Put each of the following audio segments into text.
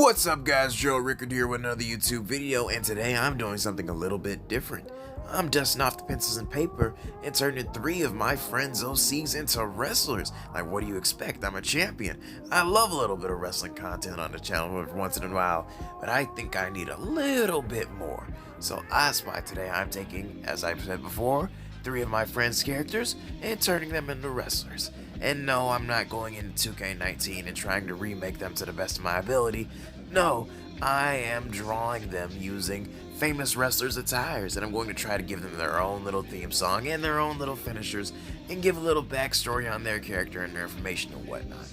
What's up guys, Joe Rickard here with another YouTube video, and today I'm doing something a little bit different. I'm dusting off the pencils and paper and turning 3 of my friends' OCs into wrestlers. Like, what do you expect? I'm a champion. I love a little bit of wrestling content on the channel every once in a while, but I think I need a little bit more. So that's why today I'm taking, as I've said before, 3 of my friends' characters and turning them into wrestlers. And no, I'm not going into 2K19 and trying to remake them to the best of my ability. No, I am drawing them using famous wrestlers' attires, and I'm going to try to give them their own little theme song and their own little finishers, and give a little backstory on their character and their information and whatnot.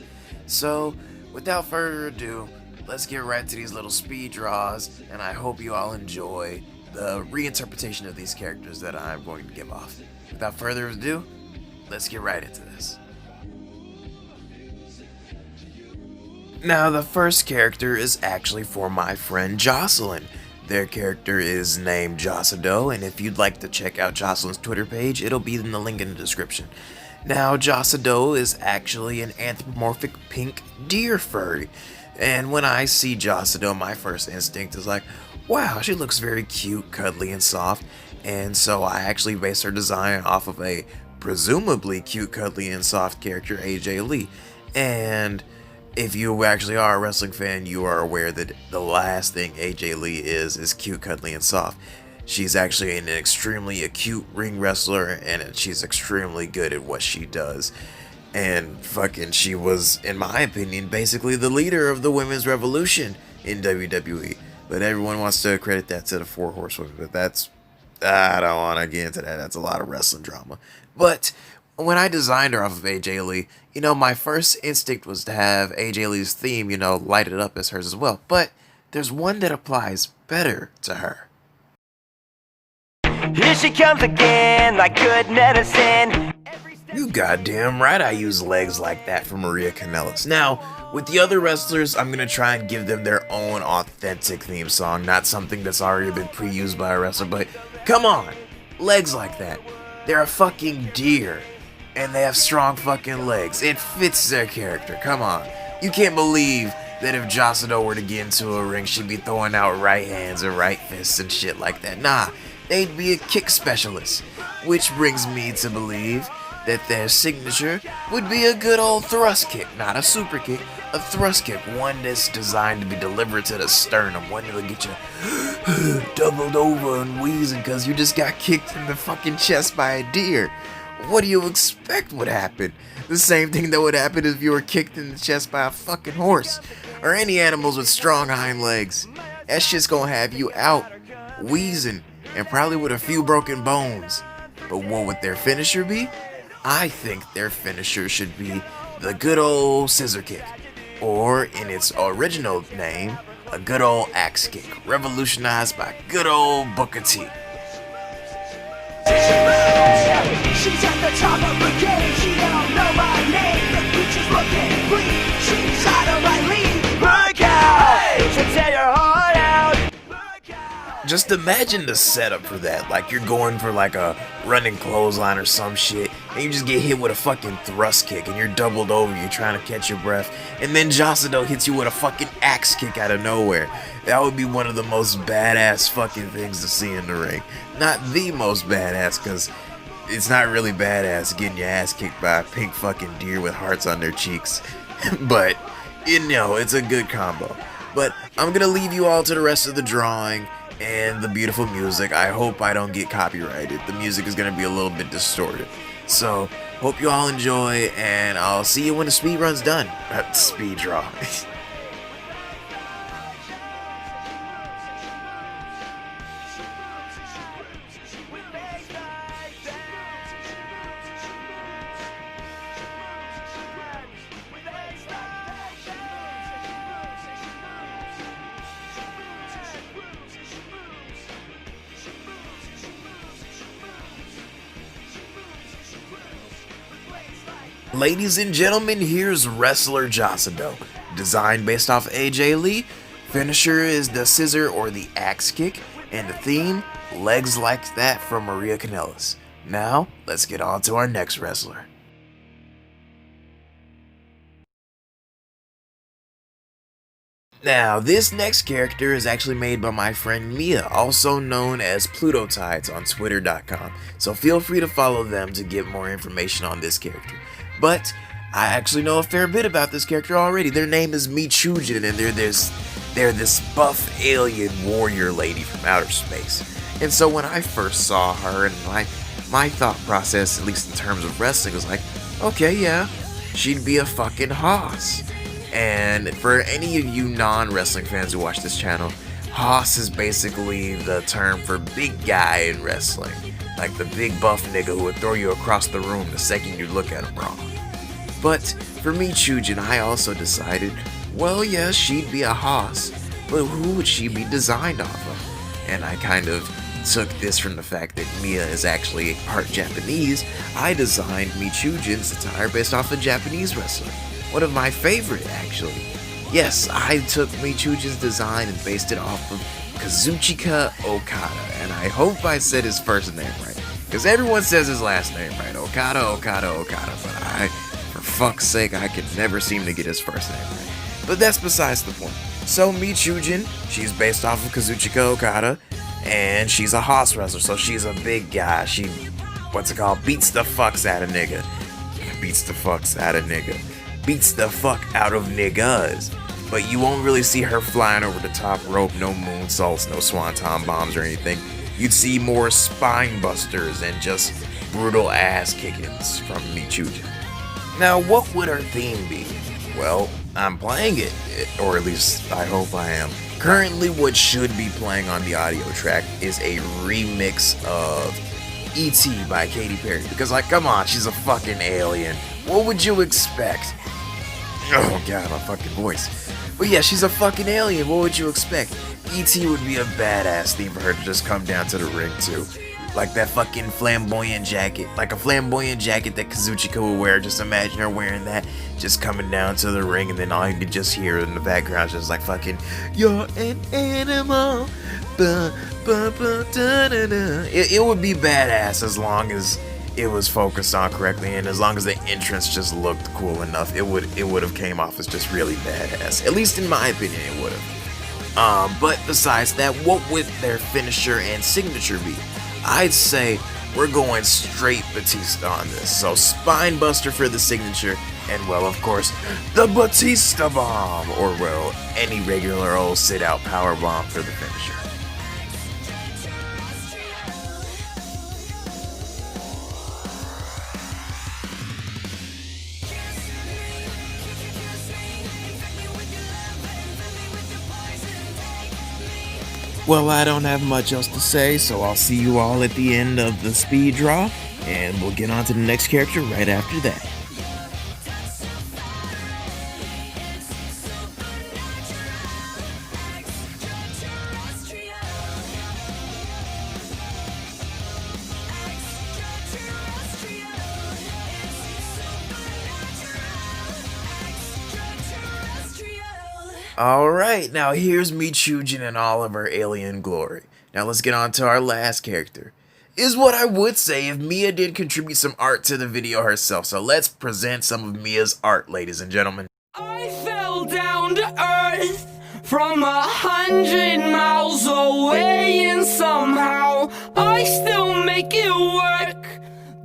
So, without further ado, let's get right to these little speed draws, and I hope you all enjoy the reinterpretation of these characters that I'm going to give off. Without further ado, let's get right into this. Now, the first character is actually for my friend Jocelyn. Their character is named Jossado, and if you'd like to check out Jocelyn's Twitter page, it'll be in the link in the description. Now, Jossado is actually an anthropomorphic pink deer furry, and when I see Jossado, my first instinct is like, wow, she looks very cute, cuddly, and soft, and so I actually based her design off of a presumably cute, cuddly, and soft character, AJ Lee. And if you actually are a wrestling fan, you are aware that the last thing AJ Lee is cute, cuddly, and soft. She's actually an extremely acute ring wrestler, and she's extremely good at what she does. And fucking, she was, in my opinion, basically the leader of the women's revolution in WWE. But everyone wants to credit that to the Four Horsewomen, but that's, I don't want to get into that. That's a lot of wrestling drama. But when I designed her off of AJ Lee, you know, my first instinct was to have AJ Lee's theme, you know, lighted up as hers as well. But there's one that applies better to her. Here she comes again, like good medicine. You goddamn right I use legs like that for Maria Kanellis. Now, with the other wrestlers, I'm gonna try and give them their own authentic theme song, not something that's already been pre-used by a wrestler, but come on, legs like that. They're a fucking deer, and they have strong fucking legs. It fits their character, come on. You can't believe that if Jossado were to get into a ring, she'd be throwing out right hands or right fists and shit like that. Nah, they'd be a kick specialist, which brings me to believe that their signature would be a good old thrust kick, not a super kick, a thrust kick, one that's designed to be delivered to the sternum, one that'll get you doubled over and wheezing because you just got kicked in the fucking chest by a deer. What do you expect would happen? The same thing that would happen if you were kicked in the chest by a fucking horse, or any animals with strong hind legs. That shit's gonna have you out, wheezing, and probably with a few broken bones. But what would their finisher be? I think their finisher should be the good old scissor kick, or in its original name, a good old axe kick, revolutionized by good old Booker T. She's at the top of her game, she don't know my name. The future's looking bleak, she's out of my league. Look out, hey! To tear your heart out. Look out. Just imagine the setup for that. Like, you're going for like a running clothesline or some shit, and you just get hit with a fucking thrust kick, and you're doubled over, you're trying to catch your breath, and then Jossado hits you with a fucking axe kick out of nowhere. That would be one of the most badass fucking things to see in the ring. Not the most badass, because it's not really badass getting your ass kicked by a pink fucking deer with hearts on their cheeks. But, you know, it's a good combo. But I'm gonna leave you all to the rest of the drawing and the beautiful music. I hope I don't get copyrighted. The music is gonna be a little bit distorted. So, hope you all enjoy, and I'll see you when the speed run's done. Speed draw. Ladies and gentlemen, here's Wrestler Jossado. Design based off AJ Lee. Finisher is the scissor or the axe kick. And the theme, legs like that from Maria Kanellis. Now, let's get on to our next wrestler. Now, this next character is actually made by my friend Mia, also known as Pluto Tides on Twitter.com, so feel free to follow them to get more information on this character. But I actually know a fair bit about this character already. Their name is Michujin, and they're this buff alien warrior lady from outer space. And so when I first saw her, and my thought process, at least in terms of wrestling, was like, okay, yeah, she'd be a fucking hoss. And for any of you non-wrestling fans who watch this channel, hoss is basically the term for big guy in wrestling. Like the big buff nigga who would throw you across the room the second you look at him wrong. But for Michujin, I also decided, well, yeah, she'd be a hoss, but who would she be designed off of? And I kind of took this from the fact that Mia is actually part Japanese. I designed Michujin's attire based off a Japanese wrestler. One of my favorite, actually. Yes, I took Michujin's design and based it off of Kazuchika Okada, and I hope I said his first name right, because everyone says his last name right, Okada, but I, for fuck's sake, I could never seem to get his first name right. But that's besides the point. So Michujin, she's based off of Kazuchika Okada, and she's a hoss wrestler, so she's a big guy. She, beats the fucks out of nigga. Beats the fuck out of niggas. But you won't really see her flying over the top rope, no moonsaults, no swanton bombs or anything. You'd see more spine busters and just brutal ass kickings from Michujin. Now, what would her theme be? Well, I'm playing it, or at least I hope I am. Currently, what should be playing on the audio track is a remix of E.T. by Katy Perry. Because, like, come on, she's a fucking alien. What would you expect? Oh god, my fucking voice. But yeah, she's a fucking alien. What would you expect? E.T. would be a badass theme for her to just come down to the ring too. Like that fucking flamboyant jacket. Like a flamboyant jacket that Kazuchika would wear. Just imagine her wearing that, just coming down to the ring, and then all you could just hear in the background is just like fucking, you're an animal. It would be badass as long as it was focused on correctly, and as long as the entrance just looked cool enough, it would have came off as just really badass. At least in my opinion, it would have. But besides that, what would their finisher and signature be? I'd say we're going straight Batista on this. So spine buster for the signature, and well, of course, the Batista bomb, or well, any regular old sit-out power bomb for the finisher. Well, I don't have much else to say, so I'll see you all at the end of the speed draw, and we'll get on to the next character right after that. Alright, now here's Michujin in all of her alien glory. Now let's get on to our last character. Is what I would say if Mia did contribute some art to the video herself, so let's present some of Mia's art, ladies and gentlemen. I fell down to earth from 100 miles away, and somehow I still make it work,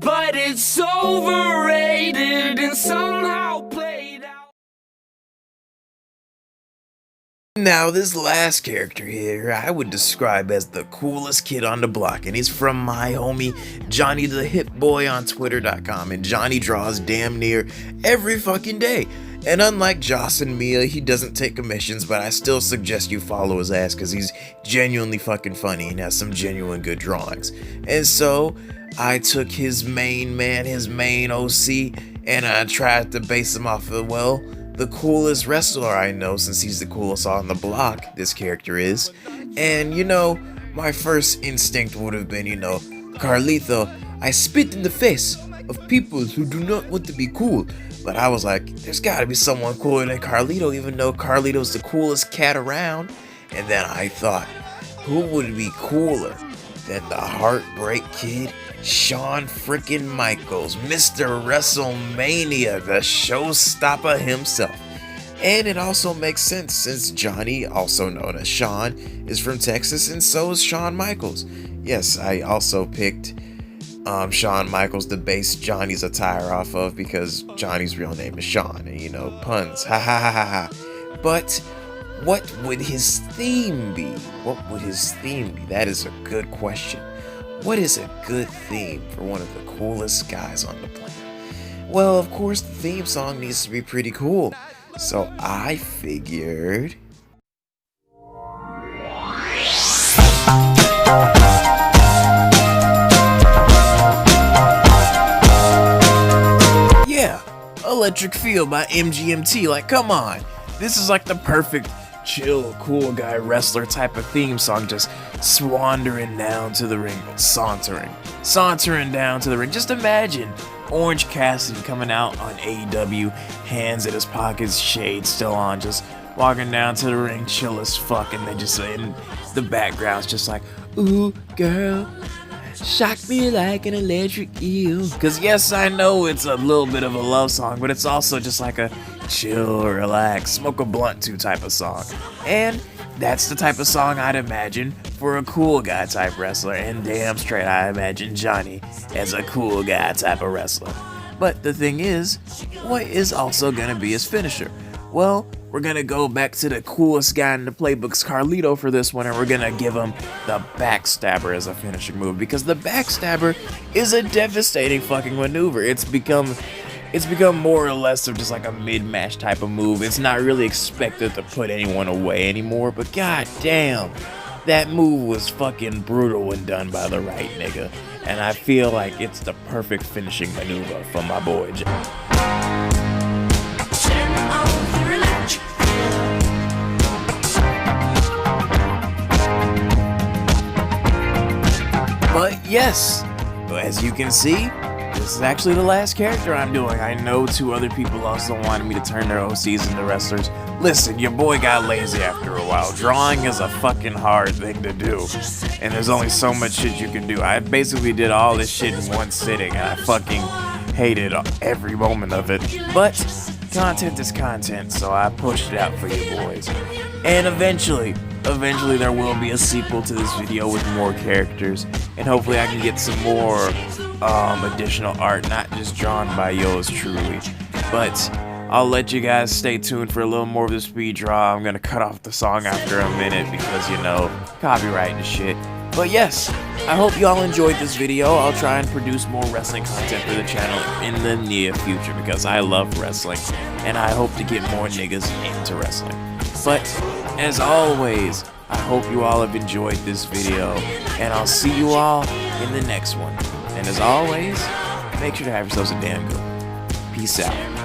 but it's overrated and somehow played out. Now, this last character here, I would describe as the coolest kid on the block, and he's from my homie Johnny the Hip Boy on Twitter.com, and Johnny draws damn near every fucking day. And unlike Joss and Mia, he doesn't take commissions, but I still suggest you follow his ass because he's genuinely fucking funny and has some genuine good drawings. And so, I took his main man, his main OC, and I tried to base him off of, well, the coolest wrestler I know, since he's the coolest on the block, this character is. And, you know, my first instinct would have been, you know, Carlito, I spit in the face of people who do not want to be cool. But I was like, there's gotta be someone cooler than Carlito, even though Carlito's the coolest cat around. And then I thought, who would be cooler than the Heartbreak Kid, Shawn frickin' Michaels, Mr. WrestleMania, the showstopper himself. And it also makes sense since Johnny, also known as Shawn, is from Texas, and so is Shawn Michaels. Yes, I also picked Shawn Michaels to base Johnny's attire off of because Johnny's real name is Shawn, and you know, puns, ha ha ha ha ha. But what would his theme be? What would his theme be? That is a good question. What is a good theme for one of the coolest guys on the planet? Well, of course, the theme song needs to be pretty cool. So I figured... yeah, Electric Feel by MGMT. Like, come on. This is like the perfect chill, cool guy wrestler type of theme song, just swandering down to the ring, sauntering down to the ring. Just imagine Orange Cassidy coming out on AEW, hands in his pockets, shades still on, just walking down to the ring, chill as fuck, and then just in the background's just like, ooh, girl, shock me like an electric eel. Cause yes, I know it's a little bit of a love song, but it's also just like a chill, relax, smoke a blunt to type of song. And that's the type of song I'd imagine for a cool guy type wrestler, and damn straight I imagine Johnny as a cool guy type of wrestler. But the thing is, what is also gonna be his finisher? Well, we're gonna go back to the coolest guy in the playbooks, Carlito, for this one, and we're gonna give him the backstabber as a finishing move, because the backstabber is a devastating fucking maneuver. It's become more or less of just like a mid-match type of move. It's not really expected to put anyone away anymore, but god damn, that move was fucking brutal when done by the right nigga. And I feel like it's the perfect finishing maneuver for my boy But yes, as you can see, this is actually the last character I'm doing. I know 2 other people also wanted me to turn their OCs into wrestlers. Listen, your boy got lazy after a while. Drawing is a fucking hard thing to do, and there's only so much shit you can do. I basically did all this shit in one sitting, and I fucking hated every moment of it. But content is content, so I pushed it out for you boys. And eventually there will be a sequel to this video with more characters, and hopefully I can get some more additional art, not just drawn by yours truly. But I'll let you guys stay tuned for a little more of the speed draw. I'm gonna cut off the song after a minute because, you know, copyright and shit. But yes, I hope y'all enjoyed this video. I'll try and produce more wrestling content for the channel in the near future because I love wrestling, and I hope to get more niggas into wrestling. But as always, I hope you all have enjoyed this video, and I'll see you all in the next one. And as always, make sure to have yourselves a damn good one. Peace out.